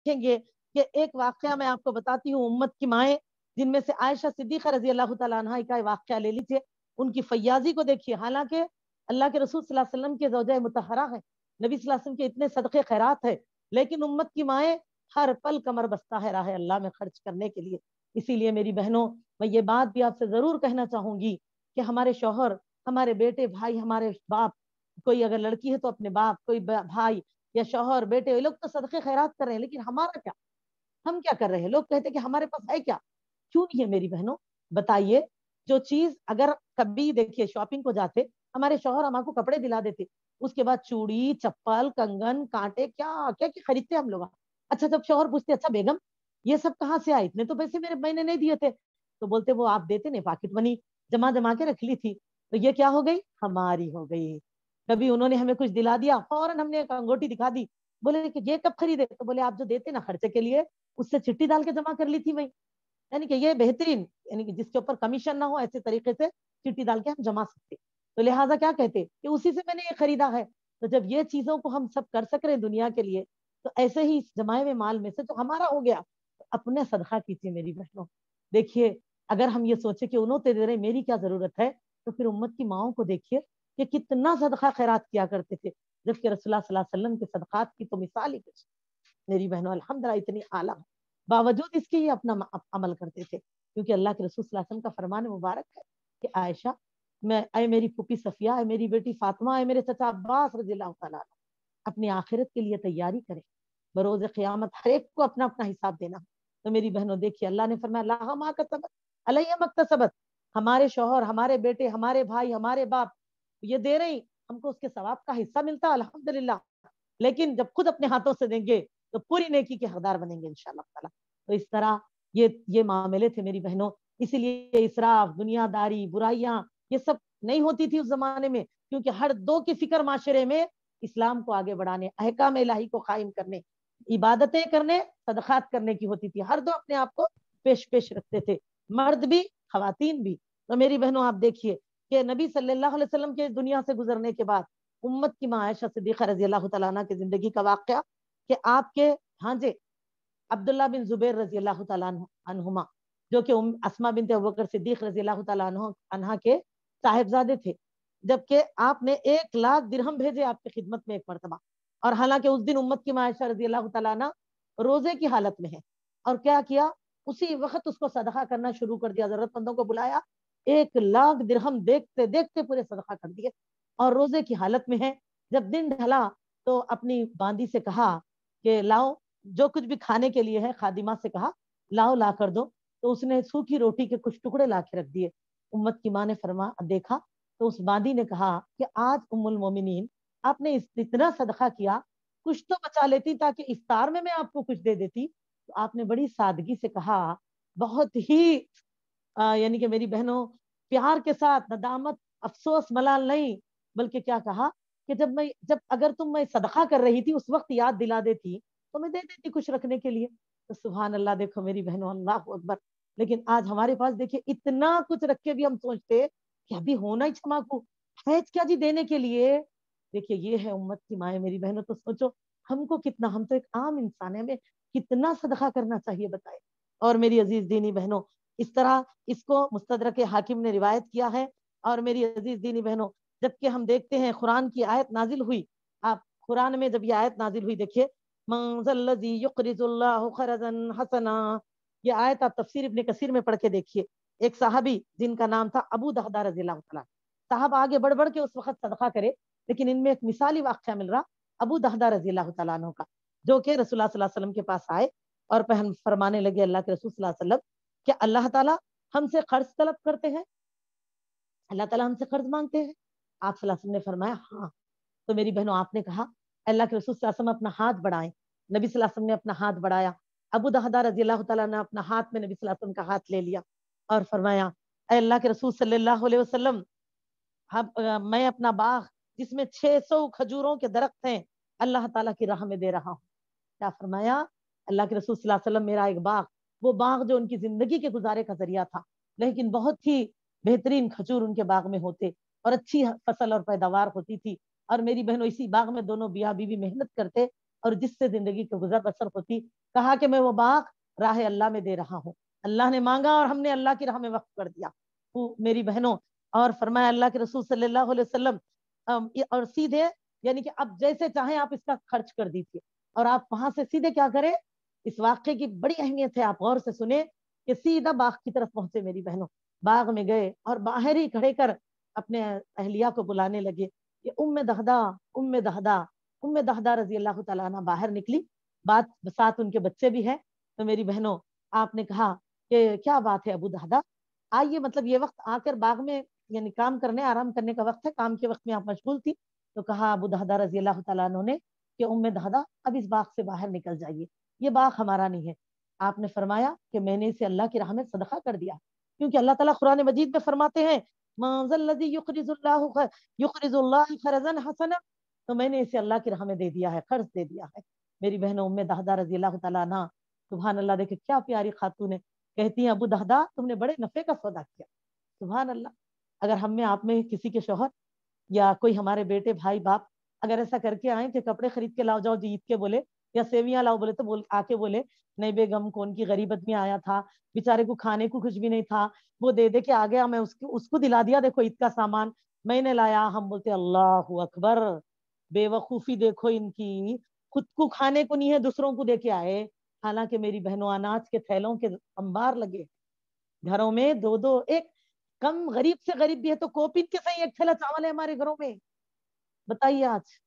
देखेंगे कि एक वाकया मैं आपको बताती हूँ, उम्मत की माएँ जिनमें से आयशा सिद्दीक़ा रजी अल्लाह तआला अन्हा का वाकया ले लीजिए, उनकी फैयाजी को देखिए। हालांकि अल्लाह के रसूल सल्लल्लाहु अलैहि वसल्लम के ज़ौजा मुतहरा है, नबी सल्लल्लाहु अलैहि वसल्लम के इतने सदक़े खैरात है, लेकिन उम्मत की माएँ हर पल कमर बस्ता है राह अल्लाह में खर्च करने के लिए। इसीलिए मेरी बहनों, मैं ये बात भी आपसे जरूर कहना चाहूंगी कि हमारे शौहर, हमारे बेटे, भाई, हमारे बाप, कोई अगर लड़की है तो अपने बाप, कोई भाई या शौहर, बेटे, ये लोग तो सदक़े खैरात कर रहे हैं, लेकिन हमारा क्या, हम क्या कर रहे हैं? लोग कहते हैं कि हमारे पास है क्या, क्यों नहीं है मेरी बहनों? बताइए। जो चीज अगर कभी देखिए शॉपिंग को जाते, हमारे शौहर हमको कपड़े दिला देते, उसके बाद चूड़ी, चप्पल, कंगन, कांटे, क्या क्या क्या खरीदते हम लोग। अच्छा, जब शौहर पूछते, अच्छा बेगम ये सब कहाँ से आए, इतने तो पैसे मेरे मैंने नहीं दिए थे, तो बोलते वो आप देते नहीं, पॉकेट मनी जमा जमा के रख ली थी, तो ये क्या हो गई, हमारी हो गई। कभी उन्होंने हमें कुछ दिला दिया, फौरन हमने एक अंगूठी दिखा दी, बोले कि ये कब खरीदे, तो बोले आप जो देते ना खर्चे के लिए, उससे चिट्ठी डाल के जमा कर ली थी मैं। यानी कि ये बेहतरीन, यानी कि जिसके ऊपर कमीशन ना हो, ऐसे तरीके से चिट्ठी डाल के हम जमा सकते। तो लिहाजा क्या कहते कि उसी से मैंने ये खरीदा है। तो जब ये चीजों को हम सब कर सक रहे हैं दुनिया के लिए, तो ऐसे ही इस जमाए हुए माल में से जो हमारा हो गया, तो अपने सदका कीजिए मेरी बहनों। देखिए, अगर हम ये सोचे कि उन्होंने दे रहे, मेरी क्या जरूरत है, तो फिर उम्मत की माओं को देखिए कि कितना सदका खैरात किया करते थे, जबकि रसूलुल्लाह सल्लल्लाहु अलैहि वसल्लम के सदकात की तो मिसाल ही कुछ मेरी बहनों अल्हम्दुलिल्लाह इतनी आला है। बावजूद इसके ये अपना अमल करते थे, क्योंकि अल्लाह के रसूल सल्लल्लाहु अलैहि वसल्लम का फरमान मुबारक है कि आयशा, मैं, ऐ मेरी फूफी सफिया, ऐ मेरी बेटी फातिमा, ऐ मेरे चचा अब्बास रज़ियल्लाहु तआला अपनी आखिरत के लिए तैयारी करें, बरोज क़यामत हर एक को अपना अपना हिसाब देना। तो मेरी बहनों देखिए, अल्लाह ने फरमाया लाहा मा कसबत अलैहा मक्तसबत, हमारे शौहर, हमारे बेटे, हमारे भाई, हमारे बाप ये दे रही, हमको उसके सवाब का हिस्सा मिलता है अल्हम्दुलिल्लाह, लेकिन जब खुद अपने हाथों से देंगे तो पूरी नेकी के हकदार बनेंगे इंशाअल्लाह ताला। तो इस तरह ये मामले थे मेरी बहनों। इसीलिए इसराफ, दुनियादारी, बुराइयां, ये सब नहीं होती थी उस जमाने में, क्योंकि हर दो की फिक्र माशरे में इस्लाम को आगे बढ़ाने, अहकाम इलाही को कायम करने, इबादतें करने, सदकात करने की होती थी। हर दो अपने आप को पेश पेश रखते थे, मर्द भी, खवातीन भी। तो मेरी बहनों आप देखिए कि नबी सल्लल्लाहु अलैहि वसल्लम के दुनिया से गुजरने के बाद उम्मत की मां आयशा सिद्दीक़ा रजी अल्लाह तआला अन्हा की जिंदगी का वाकया कि आपके भांजे अब्दुल्ला बिन जुबैर रजी अल्लाह तआला अन्हुमा, जो कि अस्मा बिनत अबू बकर सिद्दीक रजी अल्लाह तआला अन्हा के साहिबजादे थे, जबकि आपने 1 लाख दिरहम भेजे आपकी खिदमत में एक मरतबा। और हालांकि उस दिन उम्मत की मां आयशा रजी अल्लाह तआला अन्हा रोजे की हालत में है, और क्या किया, उसी वक्त उसको सदका करना शुरू कर दिया, जरूरतमंदों को बुलाया, 1 लाख दिरहम देखते देखते पूरे सदका कर दिए, और रोजे की हालत में है। जब दिन ढला तो अपनी बांदी से कहा कि लाओ, जो कुछ भी खाने के लिए है, खादिमा से कहा लाओ ला कर दो, तो उसने सूखी रोटी के कुछ टुकड़े ला के रख दिए। उम्मत की माँ ने फरमा देखा, तो उस बांदी ने कहा कि आज उम्मुल मोमिनीन, आपने इतना सदका किया, कुछ तो बचा लेती ताकि इफ्तार में मैं आपको कुछ दे देती। तो आपने बड़ी सादगी से कहा, बहुत ही यानी कि मेरी बहनों प्यार के साथ, नदामत, अफसोस, मलाल नहीं, बल्कि क्या कहा कि जब अगर मैं सदका कर रही थी उस वक्त याद दिला देती तो मैं दे देती कुछ रखने के लिए। तो सुभान अल्लाह, देखो मेरी बहनों, अल्लाह अकबर। लेकिन आज हमारे पास देखिए इतना कुछ रख के भी हम सोचते कि अभी होना ही क्षमाकू है क्या जी देने के लिए। देखिए ये है उम्मत की माए मेरी बहनों। तो सोचो हमको कितना, हम तो एक आम इंसान है, हमें कितना सदका करना चाहिए बताए। और मेरी अजीज दीनी बहनों, इस तरह इसको मुस्तदरक हाकिम ने रिवायत किया है। और मेरी अजीज दीनी बहनों, जबकि हम देखते हैं कुरान की आयत नाजिल हुई, आप कुरान में जब ये आयत नाजिल हुई देखिए, मंज़ल्लज़ी युक़रिज़ुल्लाहु क़रज़न हसना, ये आयत आप तफसीर इब्ने कसीर में पढ़ के देखिए। एक साहबी जिनका नाम था अबू दहदा रज़ियल्लाहु तआला, साहब आगे बढ़ बढ़ के उस वक्त सदका करे, लेकिन इनमें एक मिसाली वाक़या मिल रहा अबू दहदा रज़ियल्लाहु तआला अन्हु का, जो कि रसूलुल्लाह सल्लल्लाहु अलैहि वसल्लम के पास आए और फरमाने लगे, अल्लाह के रसूल सल्लल्लाहु अलैहि वसल्लम, क्या अल्लाह ताला हमसे कर्ज तलब करते हैं, अल्लाह ताला हमसे कर्ज मांगते हैं? आप सल्लल्लाहु अलैहि वसल्लम ने फरमाया हाँ। तो मेरी बहनों आपने कहा अल्लाह के रसूल सल्लल्लाहु अलैहि वसल्लम अपना हाथ बढ़ाएं, नबी सल्लल्लाहु अलैहि वसल्लम ने अपना हाथ बढ़ाया, अबू दहदा रज़ियल्लाहु तआला ने अपना हाथ में नबी सल्लल्लाहु अलैहि वसल्लम का हाथ ले लिया और फरमाया, अल्लाह के रसूल सल्लल्लाहु अलैहि वसल्लम, मैं अपना बाग जिसमें 600 खजूरों के दरख्त हैं अल्लाह ताला की राह में दे रहा हूँ। क्या फरमाया अल्लाह के रसूल सल्लल्लाहु अलैहि वसल्लम, मेरा एक बाग, वो बाग जो उनकी जिंदगी के गुजारे का जरिया था, लेकिन बहुत ही बेहतरीन खजूर उनके बाग में होते और अच्छी फसल और पैदावार होती थी। और मेरी बहनों इसी बाग में दोनों बिया बीवी मेहनत करते और जिससे जिंदगी की गुजर बसर होती। کہا کہ میں وہ باغ راہ اللہ میں دے رہا ہوں، اللہ نے مانگا اور ہم نے اللہ کی راہ میں وقف کر دیا میری بہنوں. اور فرمایا اللہ کے رسول صلی اللہ علیہ وسلم اور سیدھے یعنی کہ اب جیسے چاہیں آپ اس کا خرچ کر دیجیے، اور آپ وہاں سے سیدھے کیا کریں، اس واقعے کی بڑی اہمیت ہے، آپ غور سے سنیں کہ سیدھا باغ کی طرف پہنچے میری بہنوں. باغ میں گئے اور باہر ہی کھڑے کر اپنے اہلیہ کو بلانے لگے کہ ام دہدا ام دہدا. ام دہدا رضی اللہ تعالیٰ عنہ باہر نکلی، بات ساتھ ان کے بچے بھی ہیں. تو میری بہنوں آپ نے کہا کہ کیا بات ہے ابو دہدا، آئیے، مطلب یہ وقت آ کر باغ میں یعنی کام کرنے آرام کرنے کا وقت ہے، کام کے وقت میں آپ مشغول تھی. تو کہا ابو دہدا رضی اللہ تعالیٰ عنہ نے کہ ام دہدا اب اس باغ سے باہر نکل جائیے، یہ باغ ہمارا نہیں ہے. آپ نے فرمایا کہ میں نے اسے اللہ کی راہ میں صدقہ کر دیا، کیونکہ اللہ تعالیٰ قرآن مجید میں فرماتے ہیں مَا ذَا الَّذِي يُقْرِضُ اللَّهَ قَرْضًا حَسَنًا، تو میں نے اسے اللہ کی راہ میں دے دیا ہے، قرض دے دیا ہے. میری بہنوں ام دہدا رضی اللہ تعالیٰ عنہ، سبحان اللہ، دیکھیں کیا پیاری خاتون ہے، کہتی ہیں ابو دہدا تم نے بڑے نفع کا سودا کیا. سبحان اللہ. اگر ہم میں آپ میں کسی کے شوہر یا کوئی ہمارے بیٹے بھائی باپ اگر ایسا کر کے آئیں کہ کپڑے خرید کے لاؤ جاؤ جی عید کے بولے، یا سیویاں لاؤ بولے، تو آ کے بولے نہیں بیگم کون کی غریب آدمی آیا تھا بیچارے کو کھانے کو کچھ بھی نہیں تھا، وہ دے دے کے آ گیا، میں اس کو دلا دیا، دیکھو عید کا سامان میں نے لایا. ہم بولتے اللہ اکبر، بے وقوفی دیکھو ان کی، خود کو کھانے کو نہیں ہے دوسروں کو دے کے آئے. حالانکہ میری بہنوں اناج کے تھیلوں کے انبار لگے گھروں میں، دو دو ایک کم غریب سے غریب بھی ہے تو کوپن کے صحیح ایک تھیلا چاول ہے ہمارے گھروں میں. بتائیے آج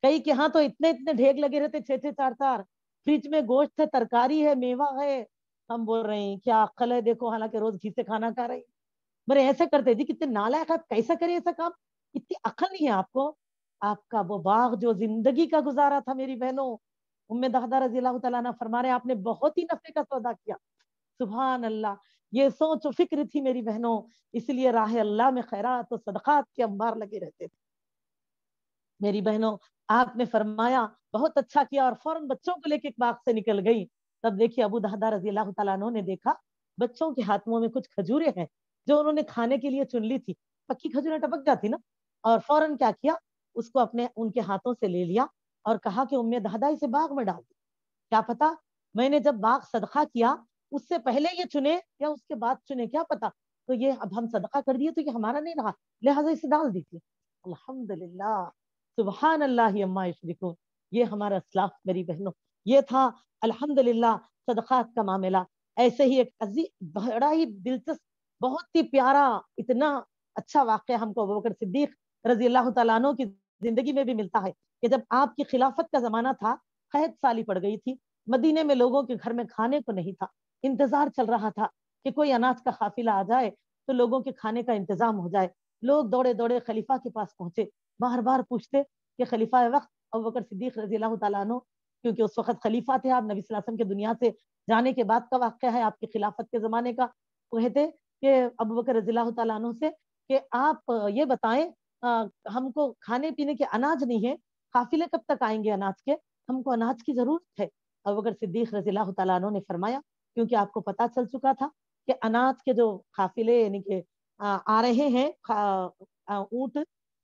کئی کے ہاں تو اتنے اتنے ڈھیر لگے رہتے، چھ چھ چار چار، فریج میں گوشت ہے، ترکاری ہے، میوہ ہے. ہم بول رہے ہیں کیا عقل ہے دیکھو، حالانکہ روز گھی سے کھانا کھا رہے ہیں. بڑے ایسے کرتے جی، کتنے نالائق آپ، کیسا کرے ایسا کام، اتنی عقل نہیں ہے آپ کو. آپ کا وہ باغ جو زندگی کا گزارا تھا میری بہنوں، ام دہدا رضی اللہ تعالیٰ عنہ فرما رہے آپ نے بہت ہی نفع کا سودا کیا. سبحان اللہ. یہ سوچ و فکر تھی میری بہنوں، اس لیے راہ اللہ میں خیرات و صدقات کے انبار لگے رہتے تھے. میری بہنوں آپ نے فرمایا بہت اچھا کیا، اور فوراً بچوں کو لے کے ایک باغ سے نکل گئی. تب دیکھیے ابو دہدا رضی اللہ تعالیٰ عنہ نے دیکھا بچوں کے ہاتھوں میں کچھ کھجوریں ہیں جو انہوں نے کھانے کے لیے چن لی تھی، پکی کھجوریں ٹپک جاتی نا، اور فوراً کیا کیا، اس کو اپنے ان کے ہاتھوں سے لے لیا اور کہا کہ ام دہدا اسے باغ میں ڈال دی. کیا پتا میں نے جب باغ صدقہ کیا اس سے پہلے یہ چنے یا اس کے بعد چنے، کیا پتا، تو یہ اب ہم صدقہ کر دیے تو یہ ہمارا نہیں رہا، لہٰذا اسے ڈال دیجیے. الحمدللہ، سبحان اللہ عما یشرکون. یہ ہمارا اسلاف میری بہنوں، یہ تھا الحمدللہ صدقات کا معاملہ. ایسے ہی ایک عظیم بڑا ہی دلچسپ بہت ہی پیارا اتنا اچھا واقعہ ہم کو ابوبکر صدیق رضی اللہ تعالیٰ عنہ کی زندگی میں بھی ملتا ہے کہ جب آپ کی خلافت کا زمانہ تھا، قحط سالی پڑ گئی تھی، مدینے میں لوگوں کے گھر میں کھانے کو نہیں تھا، انتظار چل رہا تھا کہ کوئی اناج کا قافلہ آ جائے تو لوگوں کے کھانے کا انتظام ہو جائے. لوگ دوڑے دوڑے خلیفہ کے پاس پہنچے، بار بار پوچھتے کہ خلیفہ وقت ابوبکر صدیق رضی اللہ تعالیٰ عنہ، کیونکہ اس وقت خلیفہ تھے آپ، نبی صلی اللہ علیہ وسلم کے دنیا سے جانے کے بعد کا واقعہ ہے، آپ کی خلافت کے زمانے کا. وہ کہتے کہ ابوبکر رضی اللہ تعالیٰ عنہ سے کہ آپ یہ بتائیں ہم کو کھانے پینے کے اناج نہیں ہے، قافلے کب تک آئیں گے اناج کے، ہم کو اناج کی ضرورت ہے. ابوبکر صدیق رضی اللہ تعالیٰ عنہ نے فرمایا کیونکہ آپ کو پتا چل چکا تھا کہ اناج کے جو قافلے یعنی کہ آ رہے ہیں اونٹ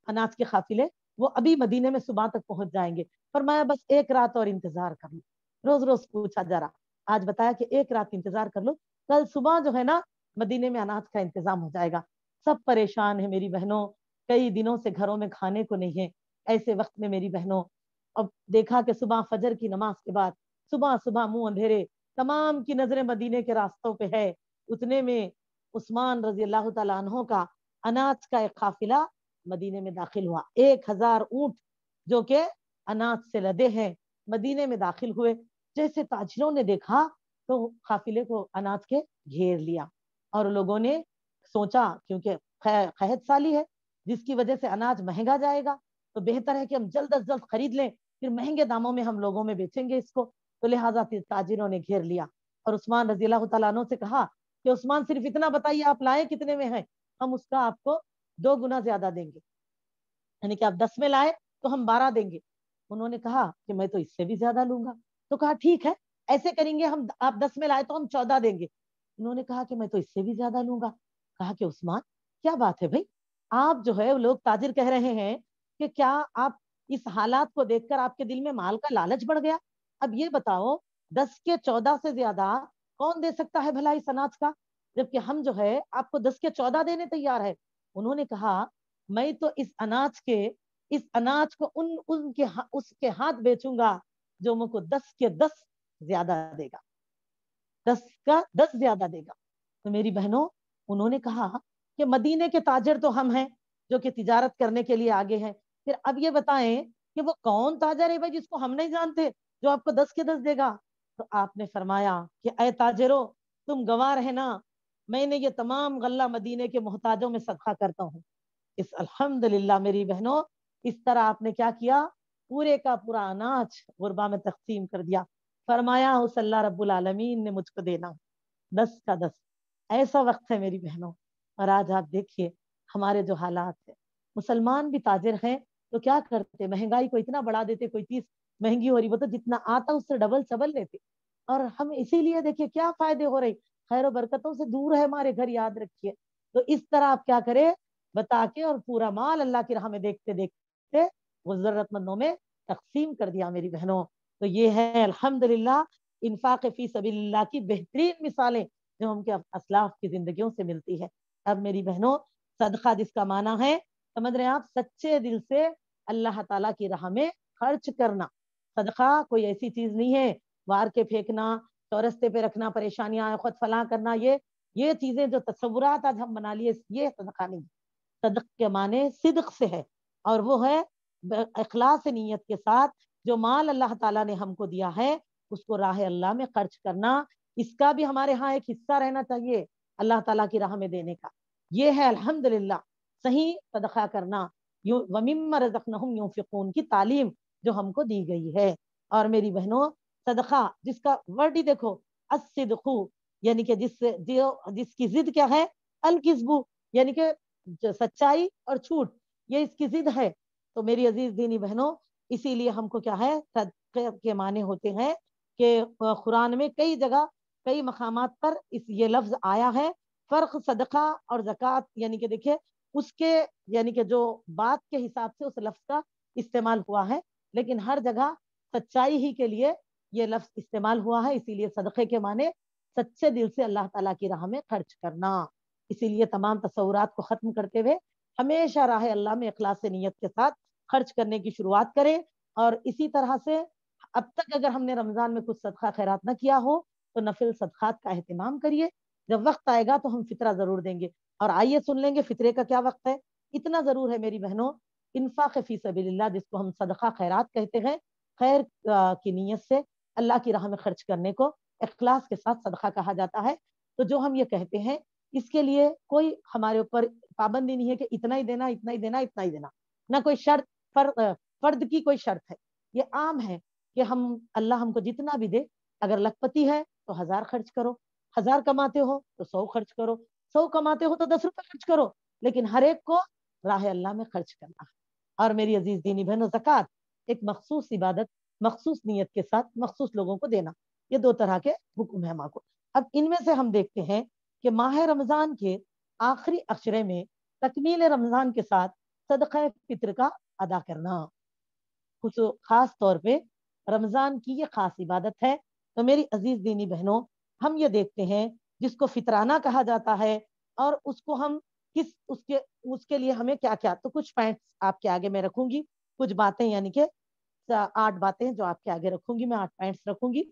اناج کے قافلے، وہ ابھی مدینے میں صبح تک پہنچ جائیں گے. فرمایا بس ایک رات اور انتظار کر لو. روز روز پوچھا جا رہا، آج بتایا کہ ایک رات انتظار کر لو، کل صبح جو ہے نا مدینے میں اناج کا انتظام ہو جائے گا. سب پریشان ہیں میری بہنوں، کئی دنوں سے گھروں میں کھانے کو نہیں ہے. ایسے وقت میں میری بہنوں اب دیکھا کہ صبح فجر کی نماز کے بعد صبح صبح منہ اندھیرے تمام کی نظریں مدینے کے راستوں پہ ہے. اتنے میں عثمان رضی اللہ تعالیٰ عنہ کا اناج کا ایک قافلہ مدینے میں داخل ہوا. 1000 اونٹ جو کہ اناج سے لدے ہیں مدینے میں داخل ہوئے. جیسے تاجروں نے دیکھا تو قافلے کو اناج کے گھیر لیا، اور لوگوں نے سوچا کیونکہ قحط سالی ہے جس کی وجہ سے اناج مہنگا جائے گا، تو بہتر ہے کہ ہم جلد از جلد خرید لیں، پھر مہنگے داموں میں ہم لوگوں میں بیچیں گے اس کو. تو لہٰذا تاجروں نے گھیر لیا اور عثمان رضی اللہ تعالیٰ عنہ سے کہا کہ عثمان صرف اتنا بتائیے آپ لائے کتنے میں ہیں، ہم اس کا آپ کو 2 گنا زیادہ دیں گے، یعنی کہ آپ 10 میں لائے تو ہم 12 دیں گے. انہوں نے کہا کہ میں تو اس سے بھی زیادہ لوں گا. تو کہا ٹھیک ہے ایسے کریں گے، ہم آپ 10 میں لائے تو ہم 14 دیں گے. انہوں نے کہا کہ میں تو اس سے بھی زیادہ لوں گا. کہا کہ عثمان کیا بات ہے بھائی، آپ جو ہے لوگ تاجر کہہ رہے ہیں کہ کیا آپ اس حالات کو دیکھ کر آپ کے دل میں مال کا لالچ بڑھ گیا؟ اب یہ بتاؤ 10 के 14 से ज्यादा कौन दे सकता है भला इस अनाज का, जबकि हम जो है आपको 10 के 14 देने तैयार है। उन्होंने कहा मैं तो इस अनाज को उसके हाथ बेचूंगा जो मुझको 10 के 10 ज्यादा देगा, 10 का 10 ज्यादा देगा। तो मेरी बहनों, उन्होंने कहा कि मदीने के ताजर तो हम हैं जो कि तिजारत करने के लिए आगे हैं, फिर अब ये बताएं कि वो कौन ताजर है भाई जिसको हम नहीं जानते जो आपको 10 के 10 देगा। तो आपने फरमाया कि ऐ ताजरो, तुम गवाह रहना, मैंने ये तमाम गल्ला मदीने के मोहताजों में सदका करता हूँ। इस अल्हम्दुलिल्लाह मेरी बहनों, इस तरह आपने क्या किया, पूरे का पूरा अनाज गुरबा में तकसीम कर दिया। फरमाया उस अल्लाह रब्बुल आलमीन ने मुझको देना 10 का 10। ऐसा वक्त है मेरी बहनों। और आज आप देखिए हमारे जो हालात है, मुसलमान भी ताजिर हैं तो क्या करते, महंगाई को इतना बढ़ा देते, कोई चीज महंगी हो रही वो तो जितना आता उससे डबल चबल लेते। और हम इसीलिए देखिए क्या फायदे हो रहे, खैर बरकतों से दूर है हमारे घर, याद रखिए। तो इस तरह आप क्या करें, बता के और पूरा माल अल्लाह की राह में देखते देखते वो जरूरतमंदों में तकसीम कर दिया मेरी बहनों। तो ये है अल्हम्दुलिल्लाह इंफाक फी सबीलिल्लाह की बेहतरीन मिसालें जो हमके असलाफ की जिंदगियों से मिलती है। अब मेरी बहनों, सदका जिसका माना है, समझ रहे हैं आप, सच्चे दिल से अल्लाह ताला की राह में खर्च करना। सदका कोई ऐसी चीज नहीं है वार के फेंकना, चौरस्ते पे रखना, परेशानियां खुद फला करना, ये चीजें जो तस्वुरात आज हम बना लिए, ये सदका नहीं। सदक के माने सिद्क से है, और वो है इखलास नीयत के साथ जो माल अल्लाह ताला ने हमको दिया है उसको राह अल्लाह में खर्च करना। इसका भी हमारे यहाँ एक हिस्सा रहना चाहिए अल्लाह ताला की राह में देने का। ये है अल्हम्दुलिल्लाह सही सदका करना। वमिम्मा रज़क़नाहुम युनफ़िक़ून की तालीम जो हमको दी गई है। और मेरी बहनों, सदका जिसका वर्ड ही देखो, अस्सिदक़ु, यानी कि जिसकी जिद क्या है, अल किस्बु, यानी कि सच्चाई और झूठ, ये इसकी जिद है। तो मेरी अजीज दीनी बहनों, इसीलिए हमको क्या है, सदक़े के माने होते हैं कि कुरान में कई जगह कई मकामात पर ये लफ्ज आया है। फर्क सदका और ज़कात, यानी कि देखिए उसके, यानी कि जो बात के हिसाब से उस लफ्ज का इस्तेमाल हुआ है, लेकिन हर जगह सच्चाई ही के लिए ये लफ्ज इस्तेमाल हुआ है। इसीलिए सदक़े के माने सच्चे दिल से अल्लाह ताला की राह में खर्च करना। इसीलिए तमाम तसव्वुरात को खत्म करते हुए हमेशा राह अल्लाह में इखलास नीयत के साथ खर्च करने की शुरुआत करें। और इसी तरह से अब तक अगर हमने रमजान में कुछ सदका खैरात न किया हो तो नफिल सदकात का एहतमाम करिए। जब वक्त आएगा तो हम फितरा जरूर देंगे। और आइए सुन लेंगे फितरे का क्या वक्त है। इतना जरूर है मेरी बहनों, इन्फाक फी सबीलिल्लाह जिसको हम सदका खैरात कहते हैं, खैर की नीयत से अल्लाह की राह में खर्च करने को इखलास के साथ सदका कहा जाता है। तो जो हम ये कहते हैं इसके लिए कोई हमारे ऊपर पाबंदी नहीं है कि इतना ही देना, इतना ही देना, इतना ही देना, ना कोई शर्त, फर्द की कोई शर्त है। ये आम है कि हम, अल्लाह हमको जितना भी दे, अगर लखपति है तो 1000 खर्च करो, 1000 कमाते हो तो 100 खर्च करो, 100 कमाते हो तो 10 रुपए खर्च करो, लेकिन हर एक को राह अल्लाह में खर्च करना है। और मेरी अजीज दीनी बहनों, ज़कात एक मखसूस इबादत, मखसूस नीयत के साथ मखसूस लोगों को देना, ये 2 तरह के हुक्म है माँ को। अब इनमें से हम देखते हैं कि माह रमजान के आखिरी अशरे में तकमील रमजान के साथ सदका फित्र का अदा करना, कुछ खास तौर पे रमजान की ये खास इबादत है। तो मेरी अजीज दीनी बहनों, हम ये देखते हैं जिसको फितराना कहा जाता है, और उसको हम किस उसके उसके लिए हमें क्या क्या, तो कुछ पॉइंट्स आपके आगे मैं रखूंगी, कुछ बातें, यानी कि 8 बातें जो आपके आगे रखूंगी, मैं 8 पॉइंट्स रखूंगी।